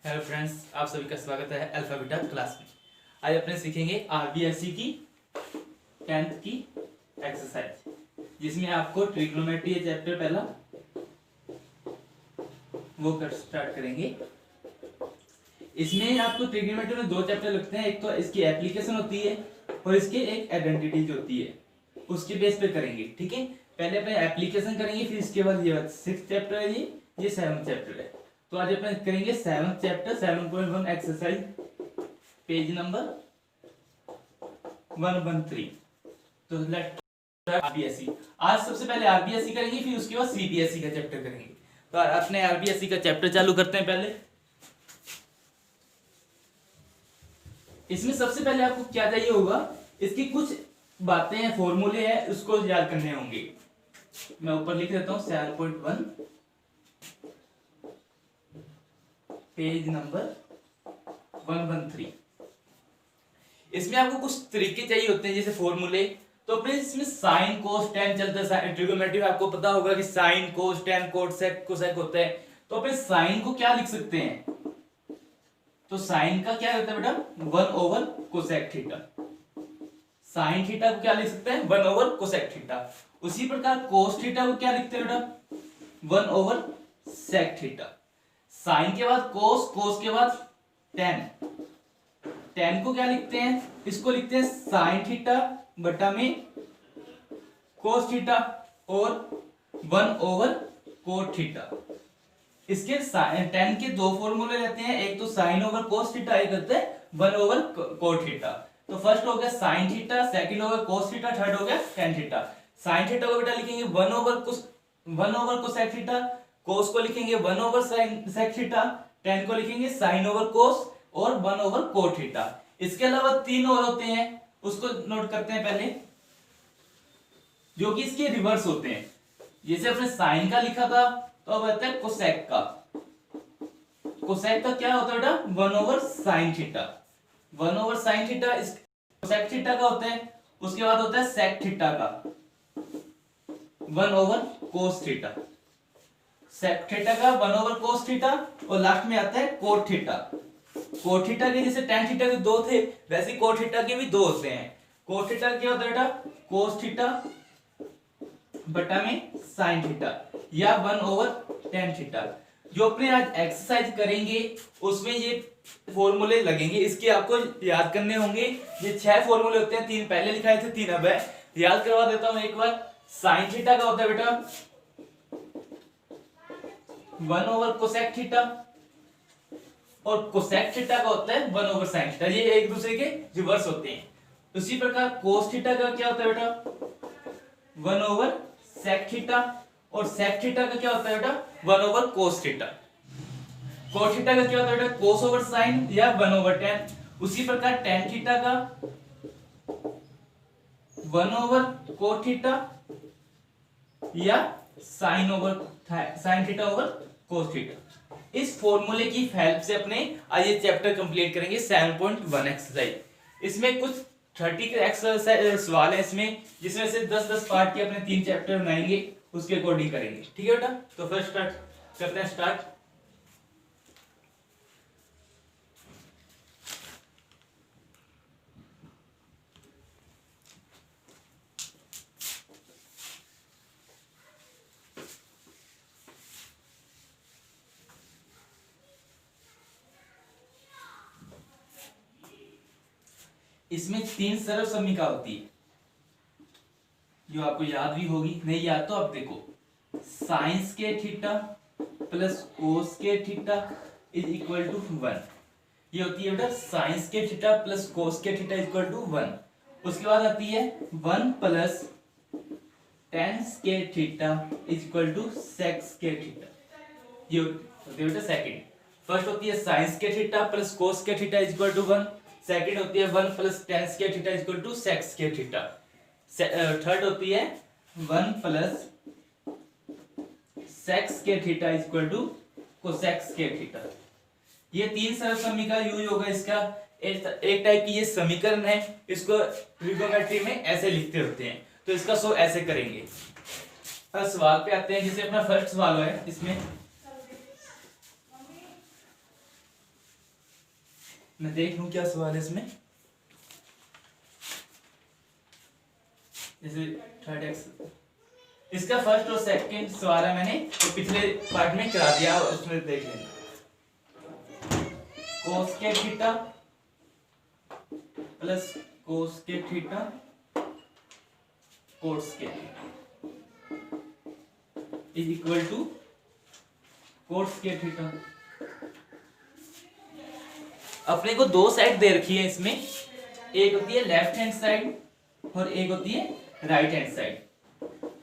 Hello friends, आप सभी का स्वागत है अल्फा बीटा क्लास में। आज अपने सीखेंगे आरबीएससी की 10th की एक्सरसाइज, जिसमें आपको ट्रिग्नोमेट्री चैप्टर पहला वो कर स्टार्ट करेंगे। इसमें आपको ट्रिग्नोमेट्री में दो चैप्टर लगते हैं, एक तो इसकी एप्लीकेशन होती है और इसकी एक आइडेंटिटीज होती है, उसके बेस पे करेंगे। ठीक है, पहले अपने एप्लीकेशन करेंगे, फिर इसके बाद ये 6th चैप्टर है, ये 7th चैप्टर है। तो आज अपन करेंगे 7th chapter 7.1 exercise, page number 113। तो लेट आरबीएससी। आज सबसे पहले आरबीएससी करेंगे, फिर उसके बाद सीबीएसई का चैप्टर करेंगे। तो अपने आरबीएससी का चैप्टर चालू करते हैं। पहले इसमें सबसे पहले आपको क्या चाहिए होगा, इसकी कुछ बातें हैं, फॉर्मूले हैं, उसको याद करने होंगे। मैं ऊपर लिख देता हूं 7.1 पेज नंबर 113। इसमें आपको कुछ तरीके चाहिए होते हैं, जैसे फॉर्मूले। तो अपने इसमें साइन कोस टेन चलता है। ट्रिगोनोमेट्री में आपको पता होगा कि sine cos tan cot sec cosec होता है। तो अपने साइन को क्या लिख सकते हैं, तो साइन का क्या होता है बेटा, 1 over cosec theta. Sine theta को क्या लिख सकते हैं, 1 ओवर कोसेक थीटा। उसी प्रकार कोस थीटा को क्या लिखते हैं बेटा, 1 ओवर सेक थीटा। साइन के बाद कोस, कोस के बाद टेन। टेन को क्या लिखते हैं, इसको लिखते हैं साइन थीटा बटा में कोस थीटा और 1 ओवर कोट थीटा। इसके टेन के दो फॉर्मूले रहते हैं, एक तो साइन ओवर कोस थीटा, एक होता है 1 ओवर कोट थीटा। तो फर्स्ट हो गया साइन थीटा, सेकंड हो गया कोस थीटा, थर्ड हो गया टेन थीटा। साइन थीटा को बेटा लिखेंगे 1 ओवर कोसेक थीटा, कोस को लिखेंगे 1 ओवर सेक थीटा, टेन को लिखेंगे साइन ओवर कोस और 1 ओवर कोट थीटा। इसके अलावा तीन और होते हैं, उसको नोट करते हैं पहले, जो कि इसके रिवर्स होते हैं। जैसे अपने साइन का लिखा था, तो अब आता है कोसेक का। कोसेक का क्या होता है बेटा, 1 over sign theta. 1 over sine theta इस कोसेक थीटा का होता है। उसके बाद होता है सेक थीटा का 1 over cos theta. Sec theta का 1 ओवर कोस थीटा, और लास्ट में आता है कोट थीटा। कोट थीटा के जैसे टेन थीटा के दो थे, वैसे कोट थीटा के भी दो होते हैं। कोट थीटा क्या होता है बेटा, कोस थीटा बटा में साइन थीटा, या 1 ओवर टेन थीटा। जो अपने आज एक्सरसाइज करेंगे उसमें ये फॉर्मूले लगेंगे, इसके आपको याद करने होंगे। ये 6 फॉर्मूले होते हैं, 3 पहले लिखाए थे, 3 अब है। याद करवा देता हूं एक बार। साइन थीटा का होता है बेटा 1 ओवर कोसेक थीटा, और कोसेक थीटा का होता है 1 ओवर साइन थीटा। ये एक दूसरे के रिवर्स होते हैं। उसी प्रकार कोस थीटा का क्या होता है बेटा, 1 ओवर सेक थीटा, और सेक थीटा का क्या होता है बेटा, 1 over cos theta. Cot theta का क्या होता है बेटा, कोस ओवर साइन या 1 ओवर टेन। उसी प्रकार टेन थीटा का 1 ओवर कोट थीटा या sign theta over cos theta. इस फॉर्मूले की हेल्प से अपने आज ये चैप्टर कंप्लीट करेंगे 7.1 एक्सरसाइज। इसमें कुछ 30 के एक्सरसाइज सवाल है इसमें, जिसमें से 10-10 पार्ट के अपने 3 चैप्टर बनाएंगे, उसके अकॉर्डिंग करेंगे। ठीक है बेटा, तो फर्स्ट स्टार्ट करते हैं। स्टार्ट। इसमें 3 सरल समीका होती है, जो आपको याद भी होगी, नहीं याद तो अब देखो। साइंस के थीटा प्लस कोस के थीटा इज इक्वल टू 1। ये होती है बेटा साइंस के थीटा प्लस कोस के थीटा इज इक्वल टू 1। उसके बाद आती है 1 प्लस टेंस के थीटा इज इक्वल टू सेक्स के थीटा। ये होती है बेटा सेकंड। फर्स्ट होती है साइंस के थीटा प्लस कोस के theta is equal to 1। Second होती है 1 प्लस टेंस के थीटा इज इक्वल टू सेक्स के थीटा। थर्ड होती है 1 प्लस सेक्स के थीटा इज इक्वल टू कोसेक्स के थीटा। ये 3 सरल समीकरण यूज होगा। इसका एक टाइप की ये समीकरण है, इसको ट्रिगोनोमेट्री में ऐसे लिखते होते हैं, तो इसका सो ऐसे करेंगे। अब सवाल पे आते हैं, जैसे अपना फर्स्ट सवाल है, इसमें मैं देख लूं क्या सवाल है इसमें। जैसे थर्ड एक्स, इसका फर्स्ट और सेकंड सवाल है मैंने तो पिछले पार्ट में करा दिया, उसमें देख लेना। कोस के थीटा प्लस कोस के थीटा कोस के इज इक्वल टू कोस के थीटा। अपने को दो साइड दे रखी है इसमें, एक होती है लेफ्ट हैंड साइड और एक होती है राइट हैंड साइड।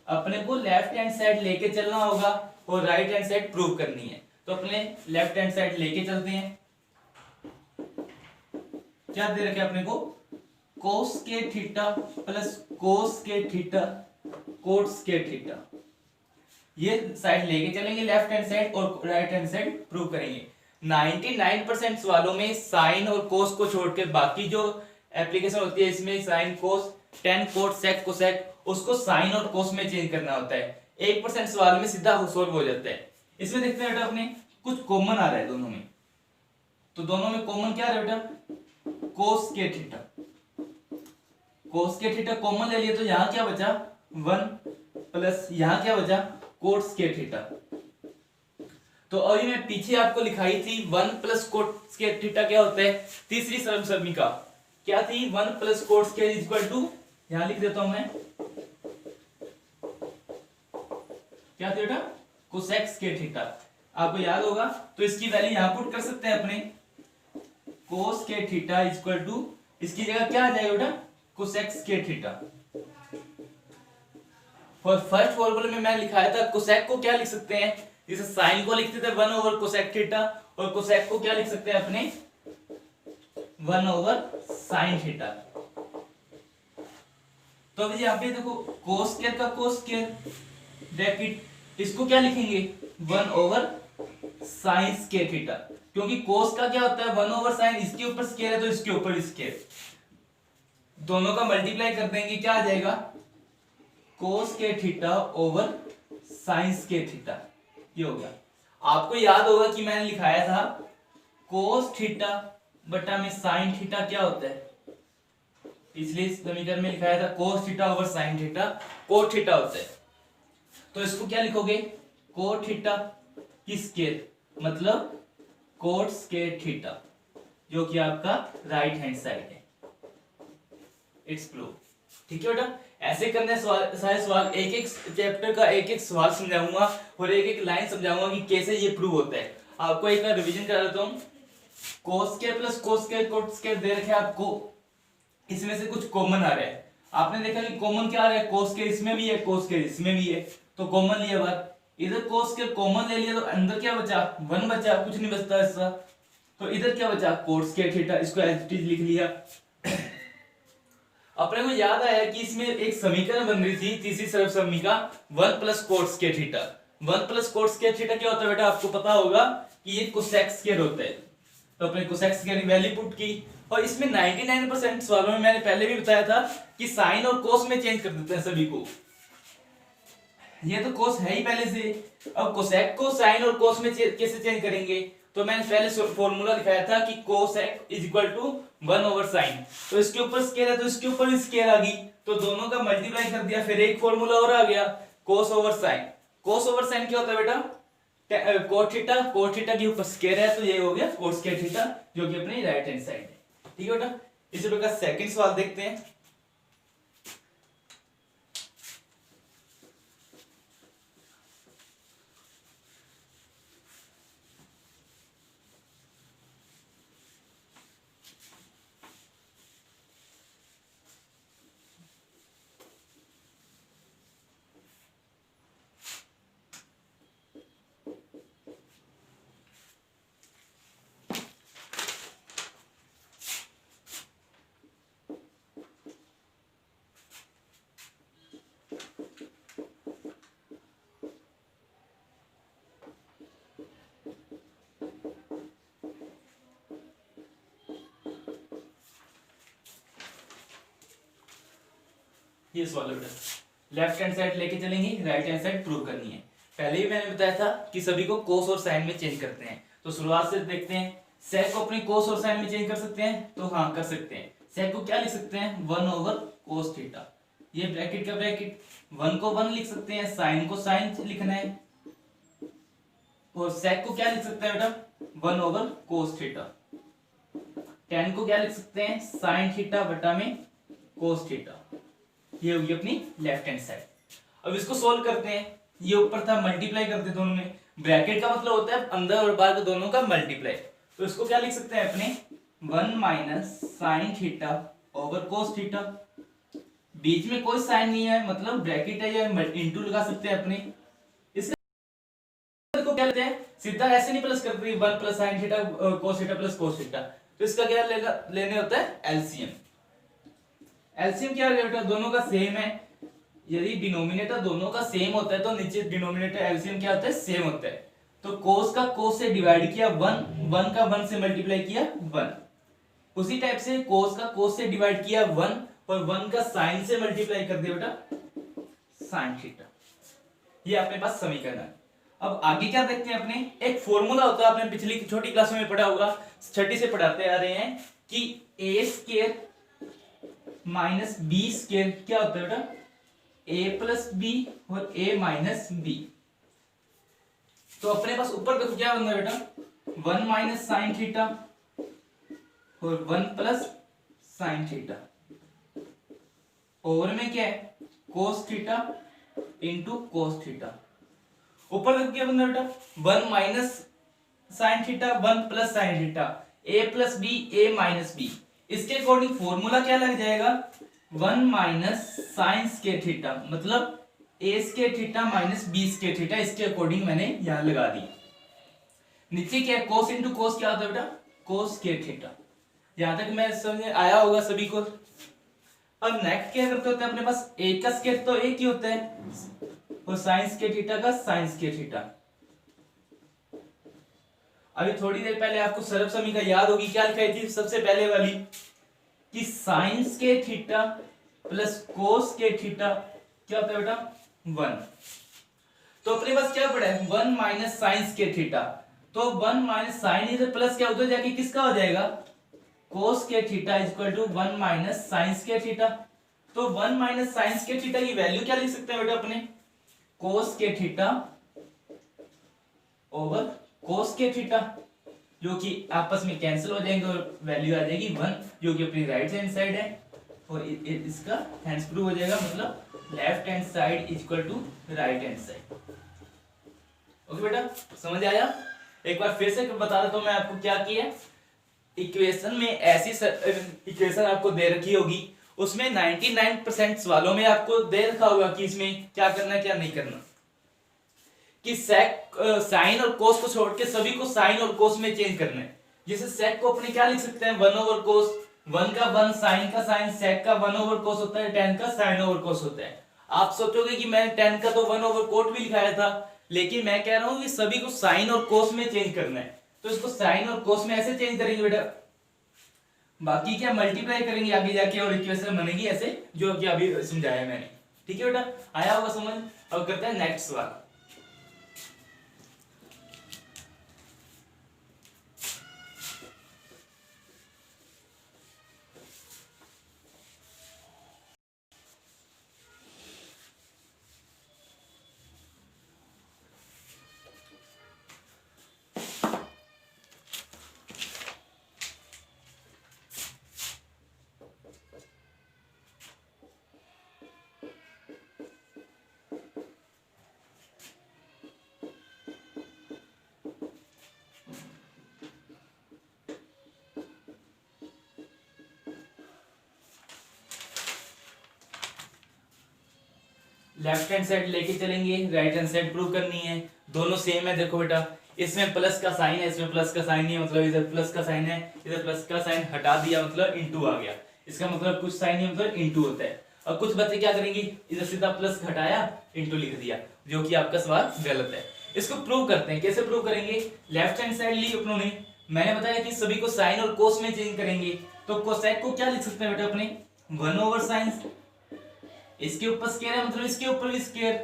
अपने को लेफ्ट हैंड साइड लेके चलना होगा और राइट हैंड साइड प्रूव करनी है। तो अपने लेफ्ट हैंड साइड लेके चलते हैं। क्या दे रखे अपने को, कोस के थीटा प्लस कोस के थीटा कोस के थीटा। ये साइड लेके चलेंगे लेफ्ट हैंड साइड और राइट हैंड साइड प्रूव करेंगे। 99% सवालों में साइन और कोस को छोड़ के बाकी जो एप्लीकेशन होती है इसमें sine cos tan cot sec cosec उसको साइन और कोस में चेंज करना होता है। 1% सवाल में सीधा सोल्व हो जाता है। इसमें देखते हैं बेटा अपने कुछ कॉमन आ रहा है दोनों में, तो दोनों में कॉमन क्या आ रहा है बेटा, कोस के थीटा। कोस के थीटा कॉमन ले लिए तो यहां क्या बचा 1 प्लस यहां क्या बचा कोस के थीटा। तो अभी मैं पीछे आपको लिखाई थी 1 प्लस कोस के थीटा क्या होता है, तीसरी समीका क्या थी 1 प्लस कोस के इक्वल टू, यहां लिख देता हूं मैं क्या थी बेटा कोसेक के थीटा। आपको याद होगा तो इसकी वैल्यू यहां पुट कर सकते हैं अपने, कोस के थीटा इक्वल टू इसकी जगह क्या आ जाएगा बेटा कोसेक के थीटा। और फर्स्ट फॉर्मूले में मैं लिखाया था कोसेक को क्या लिख सकते हैं, जैसे साइन को लिखते थे 1 ओवर कोसेक थीटा और कोसेक को क्या लिख सकते हैं अपने 1 ओवर साइन थीटा। तो अभी यहाँ पे देखो कोस स्क्वायर का कोस स्क्वायर ब्रैकेट इसको क्या लिखेंगे 1 ओवर साइन स्क्वायर थीटा, क्योंकि कोस का क्या होता है 1 ओवर साइन, इसके ऊपर स्क्वायर है तो इसके ऊपर स्क्वायर, दोनों का मल्टीप्लाई कर देंगे क्या आ जाएगा कोस के थीटा ओवर साइन के थीटा। ये हो गया। आपको याद होगा कि मैंने लिखाया था कोस थीटा बटा में साइन थीटा क्या होता है, इसलिए समीकरण में लिखाया था cos theta over sine theta cot theta होता है। तो इसको क्या लिखोगे कोट थीटा की स्क्वायर मतलब कोट स्क्वायर थीटा, जो कि आपका राइट हैंड साइड है। It's prove. ठीक है बेटा, ऐसे करने सारे सवाल एक एक चैप्टर का एक एक सवाल समझाऊंगा और एक एक लाइन समझाऊंगा कि कैसे ये प्रूव होता है। आपको एक बार रिवीजन करा देता हूं। Cos square plus cos square cot square दे रखे आपको, इसमें से कुछ कॉमन आ रहा है। आपने देखा कि कॉमन क्या आ रहा है, कोस स्क्वायर इसमें भी है कोस स्क्वायर इसमें भी है, तो कॉमन लिया बात, इधर कोस स्क्वायर कॉमन ले लिया तो अंदर क्या बचा 1 बचा, कुछ नहीं बचता ऐसा। तो इधर क्या बचा कोट स्क्वायर थीटा, इसको एज इट इज लिख लिया। अपने को याद आया कि इसमें एक समीकरण बन रही थी तीसरी सर्व समीका 1 plus coat square theta. 1 plus coat square theta क्या होता है बेटा, आपको पता होगा कि ये कोसेक स्क्वायर होता है। तो अपने कोसेक स्क्वायर की वैल्यू पुट की, और इसमें 99% सवालों में मैंने पहले भी बताया था कि साइन और कोस में चेंज कर देते हैं सभी को। ये तो कोस है ही पहले से, अब कोसेक को साइन और कोस में कैसे चेंज करेंगे, तो मैंने पहले फॉर्मूला दिखाया था कि cosec is equal to 1 over sine. तो इसके ऊपर स्केयर है तो इसके ऊपर भी स्केयर आ गई, तो दोनों का मल्टीप्लाई कर दिया, फिर एक फॉर्मूला और आ गया कोस ओवर साइन। कोस ओवर साइन क्या होता है बेटा कोट थीटा के ऊपर स्केयर है, तो ये हो गया कोट स्क्वायर थीटा, जो कि अपनी राइट हैंड साइड है। ठीक है बेटा, इसी प्रकार सेकंड सवाल देखते हैं। ये सवाल है बेटा, लेफ्ट हैंड साइड लेके चलेंगे, राइट हैंड साइड प्रूव करनी है। पहले ही मैंने बताया था कि सभी को कोस और साइन में चेंज करते हैं। तो शुरुआत से देखते हैं, सेक को अपने कोस और साइन में चेंज कर सकते हैं, तो हाँ कर सकते हैं। सेक को क्या लिख सकते हैं, 1/cos थीटा, ये ब्रैकेट का ब्रैकेट, 1 को 1 लिख सकते हैं, साइन को साइन लिखना है, और सेक को क्या लिख सकते हैं बेटा, 1/cos थीटा। tan को क्या लिख सकते हैं, साइन थीटा बटा में cos थीटा। ये होगी अपनी लेफ्ट हैंड साइड। अब इसको सोल्व करते हैं, ये ऊपर था मल्टीप्लाई करते हैं दोनों में, ब्रैकेट का मतलब होता है अंदर और बाहर के दोनों का मल्टीप्लाई, तो इसको क्या लिख सकते हैं अपने 1 minus sine theta over cos theta, बीच में कोई साइन नहीं है मतलब ब्रैकेट है या इंटू लगा सकते हैं अपने। इसको क्या लेते हैं, सीधा ऐसे नहीं प्लस करते 1 plus sine theta cos theta plus cos theta, तो इसका क्या लेने होता है एलसीएम। एलसीएम क्या है बेटा, दोनों का सेम है, यदि डिनोमिनेटर दोनों का सेम होता है तो नीचे डिनोमिनेटर एलसीएम क्या होता है, सेम होता है। तो cos का cos से डिवाइड किया 1, 1 का 1 से मल्टीप्लाई किया 1, उसी टाइप से cos का cos से डिवाइड किया 1 और 1 का sin से मल्टीप्लाई कर दिया बेटा sin थीटा। ये अपने पास समीकरण है। अब आगे क्या देखते हैं अपने, एक फॉर्मूला होता है, आपने पिछली छोटी क्लासों में पढ़ा होगा, छठी से पढ़ाते आ रहे हैं कि a square minus B square क्या होता है बेटा, a प्लस बी और a माइनस बी। तो अपने पास ऊपर देखो क्या बन रहा है बेटा, 1 माइनस साइन थीटा और 1 प्लस साइन थीटा, ओवर में क्या है cos theta into cos theta. ऊपर देखो क्या बन रहा है बेटा, 1 minus sine theta 1 plus sine theta, a plus B a minus B. इसके अकॉर्डिंग फॉर्मूला क्या लग जाएगा, 1 माइनस साइन स्क्वायर थीटा मतलब a square theta minus b square theta, इसके अकॉर्डिंग मैंने यहां लगा दी। नीचे क्या है cos इंटू cos क्या होता है बेटा, cos स्क्वायर थीटा। यहां तक मैं समझ आया होगा सभी को। अब नेक्स्ट क्या करते होते हैं अपने पास, a का स्क्वायर तो एक ही होता है और साइन स्क्वायर थीटा का साइन स्क्वायर थीटा। अभी थोड़ी देर पहले आपको सरल समीकरण का याद होगी, क्या लिखाई थी सबसे पहले वाली, कि sign square theta plus cos square theta क्या होता है बेटा 1। तो अपने पास क्या पड़ा है 1 माइनस साइन स्क्वायर थीटा, तो 1 माइनस साइन इधर प्लस क्या उधर जाके किसका हो जाएगा, cos square theta is equal to 1 minus sine square theta. तो 1 माइनस साइन स्क्वायर थीटा की वैल्यू क्या लिख सकते हैं बेटा अपने, cos square theta over cos square theta, जो कि आपस में कैंसिल हो जाएंगे और वैल्यू आ जाएगी 1, जो कि अपनी राइट हैंड साइड है, और इसका हैंड्स प्रूव हो जाएगा, मतलब left hand side is equal to right hand side. Okay बेटा समझ आया। एक बार फिर से बता देता हूं मैं आपको क्या किया, इक्वेशन में ऐसी इक्वेशन आपको दे रखी होगी, उसमें 99% सवालों में आपको दे रखा होगा कि इसमें क्या करना है क्या नहीं करना, कि सेक साइन और कोस को छोड़ के सभी को साइन और कोस में चेंज करना है। जैसे सेक को अपने क्या लिख सकते हैं 1/cos, 1 का 1 साइन का साइन, सेक का 1/cos होता है, tan का sin over cos होता है। आप सोचोगे कि मैंने tan का तो 1/cot भी लिखाया था, लेकिन मैं कह रहा हूं कि सभी को साइन और कोस में चेंज करना है, तो इसको साइन और कोस में ऐसे चेंज करेंगे बेटा, बाकी क्या मल्टीप्लाई करेंगे आगे जाके और इक्वेशन बनेगी ऐसे, जो कि अभी समझाया मैंने। ठीक है बेटा, आया होगा समझ। अब करते हैं नेक्स्ट सवाल। लेफ्ट हैंड साइड लेके चलेंगे, राइट हैंड साइड प्रूव करनी है, दोनों सेम है। देखो बेटा इसमें प्लस का साइन है, इसमें प्लस का साइन नहीं है, मतलब इधर प्लस का साइन है, इधर प्लस का साइन हटा दिया मतलब इनटू आ गया, इसका मतलब कुछ साइन नहीं मतलब इनटू होता है। और कुछ बच्चे क्या करेंगे, इधर सीधा प्लस हटाया इनटू लिख दिया, जो कि आपका सवाल गलत है। इसको प्रूव करते हैं, कैसे प्रूव करेंगे, लेफ्ट हैंड साइड ली अपनों ने, मैंने बताया कि सभी को साइन और कोस में चेंज करेंगे, तो कोसेक को क्या लिख सकते हैं बेटा अपने 1/sin, इसके ऊपर स्क्वायर है मतलब इसके ऊपर भी स्क्वायर,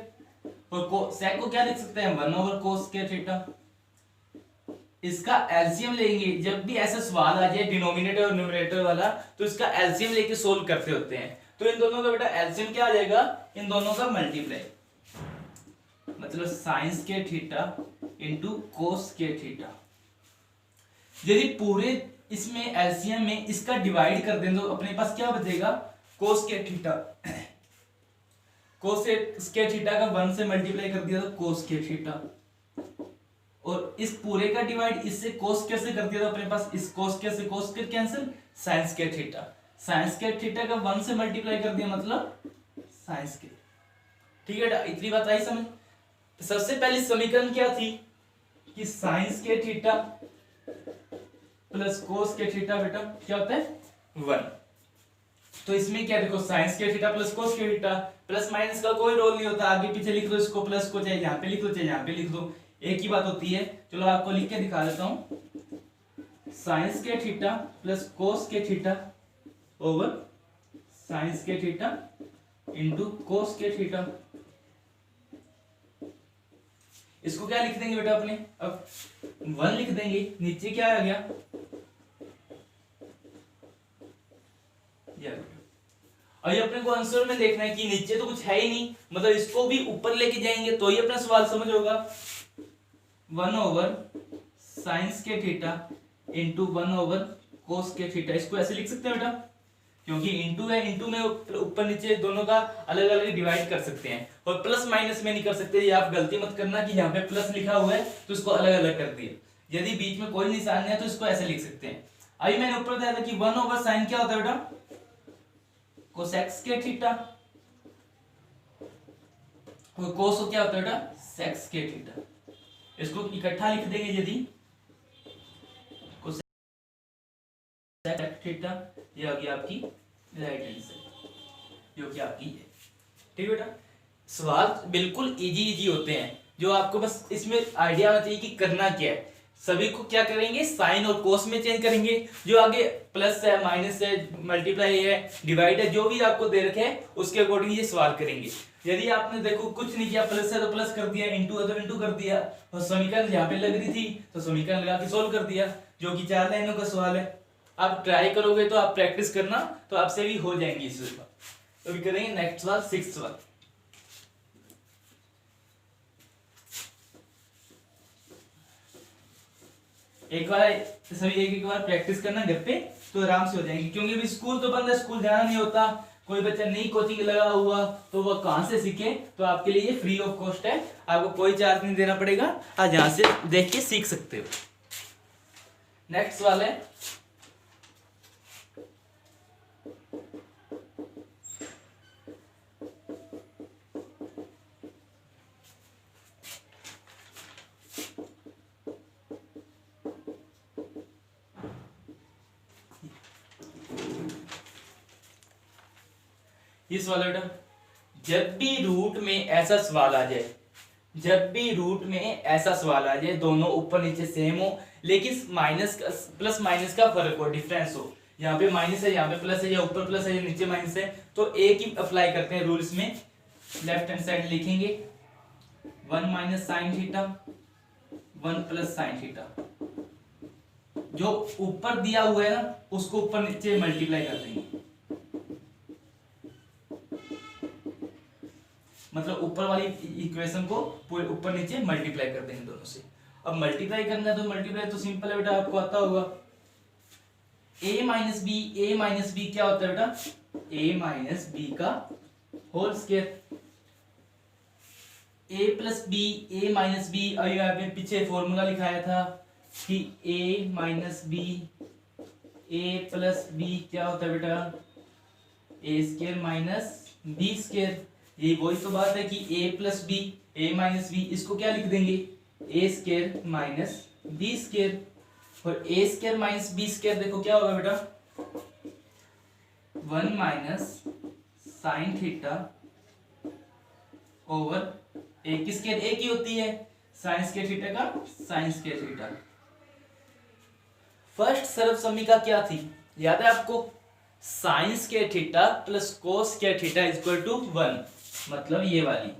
और सेक को क्या लिख सकते हैं 1/cos स्क्वायर थीटा। इसका एलसीएम लेंगे। जब भी ऐसा सवाल आ जाए डिनोमिनेटर और न्यूमरेटर वाला, तो इसका एलसीएम लेके सोल्व करते होते हैं। तो इन दोनों का बेटा एलसीएम क्या आ जाएगा, इन दोनों का मल्टीप्लाई, मतलब साइंस के थीटा इंटू कोस के थीटा। यदि पूरे इसमें एलसीएम में इसका डिवाइड कर दें तो अपने पास क्या बचेगा, कोस के थीटा। कोस के थीटा का 1 से मल्टीप्लाई कर दिया तो कोस के थीटा, और इस पूरे का डिवाइड इससे कोस के से कर दिया तो अपने पास इस कोस के से कोस के कैंसिल, साइंस के थीटा। साइंस के थीटा का 1 से मल्टीप्लाई कर दिया मतलब साइंस के। ठीक है, इतनी बात आई समझ। सबसे पहली समीकरण क्या थी कि साइंस के थीटा प्लस कोस के थीटा बेटा क्या होता है 1। तो इसमें क्या देखो, साइंस के थीटा प्लस कोस के थीटा, प्लस माइनस का कोई रोल नहीं होता, आगे पीछे लिख दो इसको, प्लस को चाहे यहाँ पे लिख दो चाहे यहाँ पे लिख दो, एक ही बात होती है। चलो आपको लिख के दिखा देता हूं, साइंस के थीटा प्लस कोस के थीटा ओवर साइंस के थीटा इंटू कोस के थीटा। इसको क्या लिख देंगे बेटा अपने, अब 1 लिख देंगे, नीचे क्या आ गया, और ये अपने को आंसर में देखना है कि नीचे तो कुछ है ही नहीं, मतलब इसको भी ऊपर लेके जाएंगे तो ही अपना सवाल समझ होगा। 1 ओवर साइंस के थीटा इंटू 1 ओवर कोस के थीटा। इसको ऐसे लिख सकते हैं बेटा, क्योंकि इंटू है, इंटू में ऊपर नीचे दोनों का अलग अलग डिवाइड कर सकते हैं, और प्लस माइनस में नहीं कर सकते। ये आप गलती मत करना कि यहाँ पे प्लस लिखा हुआ है तो इसको अलग अलग कर दिया। यदि बीच में कोई निशान है तो इसको ऐसे लिख सकते हैं। अभी मैंने ऊपर बताया था कि 1 ओवर साइन क्या होता है बेटा, कोसेक्स के थीटा, और कोस क्या होता है बेटा, सेक्स के थीटा। इसको इकट्ठा लिख देंगे यदि, कोसेक्स थीटा, ये आ गई आपकी राइट हैंड साइड जो कि आपकी है। ठीक है बेटा, सवाल बिल्कुल इजी होते हैं, जो आपको बस इसमें आइडिया होना चाहिए कि करना क्या है। सभी को क्या करेंगे, साइन और कोस में चेंज करेंगे, जो आगे प्लस है माइनस है मल्टीप्लाई है डिवाइड है जो भी आपको दे रखे हैं उसके अकॉर्डिंग ये सवाल करेंगे। यदि आपने देखो कुछ नहीं किया, प्लस है तो प्लस कर दिया, इंटू है तो इंटू कर दिया, और समीकरण यहाँ पे लग रही थी तो समीकरण लगा के सोल्व कर दिया, जो कि 4 लाइनों का सवाल है। आप ट्राई करोगे तो आप प्रैक्टिस करना तो आपसे भी हो जाएंगे इस सवाल। तो अभी करेंगे नेक्स्ट सवाल, 6th सवाल। एक बार सभी एक बार प्रैक्टिस करना घर पे तो आराम से हो जाएंगे, क्योंकि अभी स्कूल तो बंद है, स्कूल जाना नहीं होता, कोई बच्चा नई कोचिंग लगा हुआ तो वह कहां से सीखे। तो आपके लिए ये फ्री ऑफ कॉस्ट है, आपको कोई चार्ज नहीं देना पड़ेगा, आज यहां से देख के सीख सकते हो। नेक्स्ट सवाल है इस वाला बेटा, जब भी रूट में ऐसा सवाल आ जाए, जब भी रूट में ऐसा सवाल आ जाए दोनों ऊपर नीचे सेम हो लेकिन माइनस का प्लस माइनस का फर्क हो, डिफरेंस हो, यहाँ पे माइनस है यहाँ पे प्लस है, या ऊपर प्लस है या नीचे माइनस है, तो एक ही अप्लाई करते हैं रूल्स में। लेफ्ट हैंड साइड लिखेंगे 1 minus sine theta 1 plus sine theta, जो ऊपर दिया हुआ है ना उसको ऊपर नीचे मल्टीप्लाई कर देंगे, मतलब ऊपर वाली इक्वेशन को पूरे ऊपर नीचे मल्टीप्लाई कर देंगे दोनों से। अब मल्टीप्लाई करना है तो मल्टीप्लाई तो सिंपल है बेटा, आपको आता होगा। a माइनस बी क्या होता है बेटा, a माइनस बी का whole square, a plus B a minus B, अभी आपने पीछे फॉर्मूला लिखाया था कि a minus B a plus B क्या होता है बेटा, a square minus B square. ये वही तो बात है कि a plus B a minus B, इसको क्या लिख देंगे a square minus B square, और a square minus B square देखो क्या होगा बेटा 1 minus sine theta over a की स्क्वायर एक ही होती है, साइन स्क्वायर थीटा का साइन स्क्वायर थीटा। फर्स्ट सर्वसम्मिका क्या थी याद है आपको, sine square theta plus cos square theta equal to 1, मतलब ये वाली।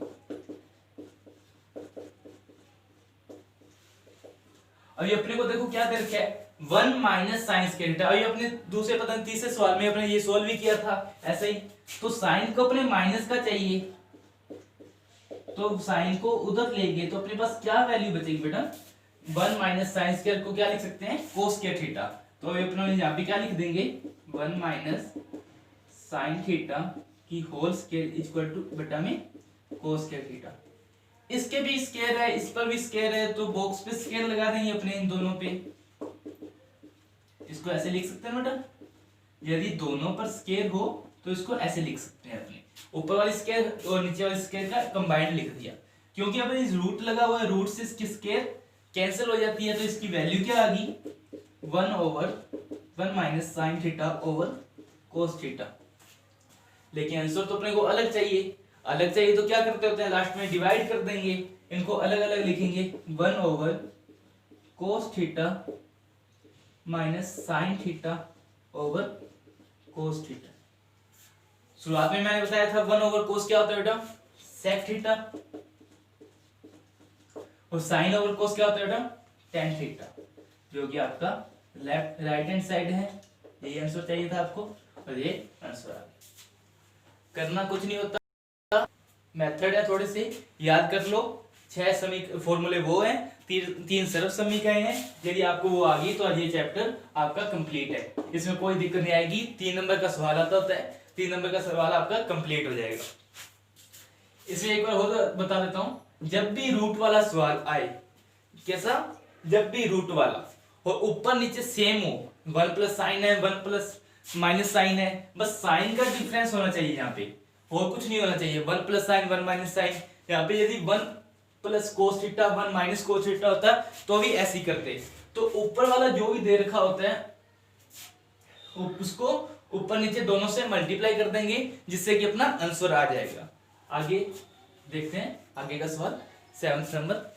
अभी अपने को देखो क्या दे रखा है, 1 माइनस साइन स्क्वायर थीटा। अभी अपने दूसरे पता नहीं तीसरे सवाल में अपने ये सॉल्व भी किया था ऐसे ही। तो साइन को अपने माइनस का चाहिए, तो साइन को उधर लेंगे तो अपने पास क्या वैल्यू बचेगी बेटा, 1 माइनस साइन स्क्वायर को क्या लिख सकते हैं, कोस स्क्वायर थीटा। तो अभी अपने यहाँ पे क्या लिख देंगे, 1 माइनस साइन थीटा की होल स्क्वायर इक्वल टू बेटा में कोस स्क्वायर थीटा। इसके भी स्क्वायर है, इस पर भी स्क्वायर है, तो बॉक्स पे स्क्वायर लगा देंगे अपने इन दोनों पे। इसको ऐसे लिख सकते हैं बेटा, यदि दोनों पर स्क्वायर हो तो इसको ऐसे लिख सकते हैं अपने, ऊपर वाली स्क्वायर और नीचे वाली स्क्वायर का कंबाइंड लिख दिया। क्योंकि अब इस रूट लगा हुआ है, रूट से इसकी स्क्वायर कैंसिल हो जाती है, तो इसकी वैल्यू क्या आ गई, 1 minus sine theta over cos theta. लेकिन आंसर तो अपने को अलग चाहिए, अलग चाहिए तो क्या करते होते हैं, लास्ट में डिवाइड कर देंगे, इनको अलग अलग लिखेंगे, 1 over cos theta minus sine theta over cos theta. शुरुआत में मैंने बताया था 1 ओवर कोस क्या होता है बेटा, सेक थीटा, और साइन ओवर कोस क्या होता है बेटा, टेन थीटा, जो कि आपका लेफ्ट राइट हैंड साइड है। यही आंसर चाहिए था आपको, और ये आंसर आ गया। करना कुछ नहीं होता, मेथड है, थोड़े से याद कर लो। 6 फॉर्मूले वो हैं, तीन सर्व समीकरण हैं। यदि आपको वो आ गई तो आज ये चैप्टर आपका कंप्लीट है, इसमें कोई दिक्कत नहीं आएगी। 3 नंबर का सवाल आता होता है, 3 नंबर का सवाल आपका कंप्लीट हो जाएगा। इसमें एक बार और बता देता हूं, जब भी रूट वाला सवाल आए, कैसा, जब भी रूट वाला और ऊपर नीचे सेम हो, 1 प्लस साइन है, 1 प्लस माइनस साइन है, बस साइन का डिफरेंस होना चाहिए यहाँ पे, और कुछ नहीं होना चाहिए। 1 प्लस साइन 1 माइनस साइन, यहाँ पे यदि 1 plus cos theta 1 minus cos theta होता तो भी ऐसे ही करते। तो ऊपर वाला जो भी दे रखा होता है उसको ऊपर नीचे दोनों से मल्टीप्लाई कर देंगे, जिससे कि अपना आंसर आ जाएगा। आगे देखते हैं, आगे का सवाल 7th नंबर।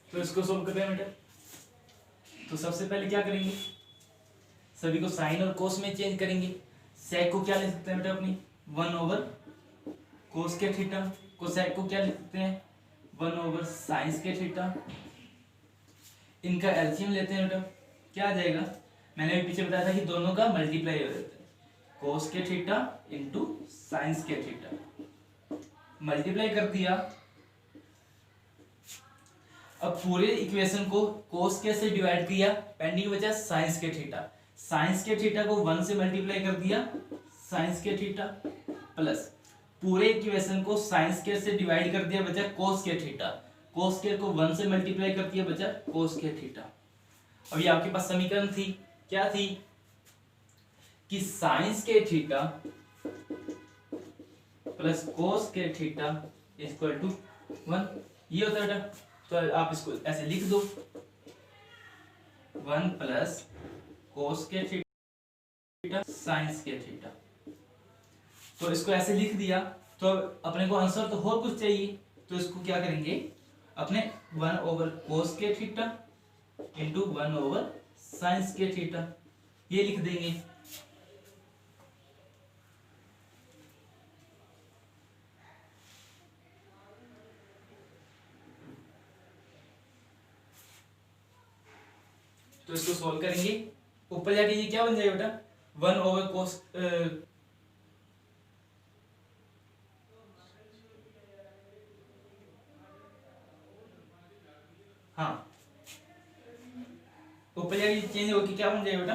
तो इसको सोल्व करते हैं बेटा। तो सबसे पहले क्या करेंगे, सभी को साइन और कोस में चेंज करेंगे। सेक को क्या ले सकते हैं बेटा अपनी, 1 ओवर कोस के थीटा, को सेक को क्या लिख सकते हैं, 1 ओवर साइन के थीटा। इनका एलसीएम लेते हैं बेटा, क्या आ जाएगा, मैंने अभी पीछे बताया था कि दोनों का मल्टीप्लाई हो जाता है, कोस के थीटा इंटू साइंस के थीटा। मल्टीप्लाई कर दिया, अब पूरे इक्वेशन को कोस के से डिवाइड किया, पेंडिंग बचा साइंस के थीटा। साइंस के थीटा को 1 से मल्टीप्लाई कर दिया, साइंस के थीटा, प्लस पूरे इक्वेशन को साइंस के से डिवाइड कर दिया, बचा कोस के थीटा। कोस के को 1 से मल्टीप्लाई कर दिया, बचा कोस के थीटा। अब ये आपके पास समीकरण थी, क्या थी, कि साइंस के थीटा प्लस कोस के थीटा इक्वल टू 1, ये होता है बेटा। तो आप इसको ऐसे लिख दो, 1 प्लस कोस के थीटा साइंस के थीटा। तो इसको ऐसे लिख दिया, तो अपने को आंसर तो और कुछ चाहिए, तो इसको क्या करेंगे, अपने 1 ओवर कोस के थीटा इंटू 1 ओवर साइंस के थीटा, ये लिख देंगे। तो इसको सॉल्व करेंगे, ऊपर जाके ये क्या बन जाएगा बेटा, 1 ओवर कोस, हाँ ऊपर जाके चेंज होकर क्या बन जाएगा बेटा,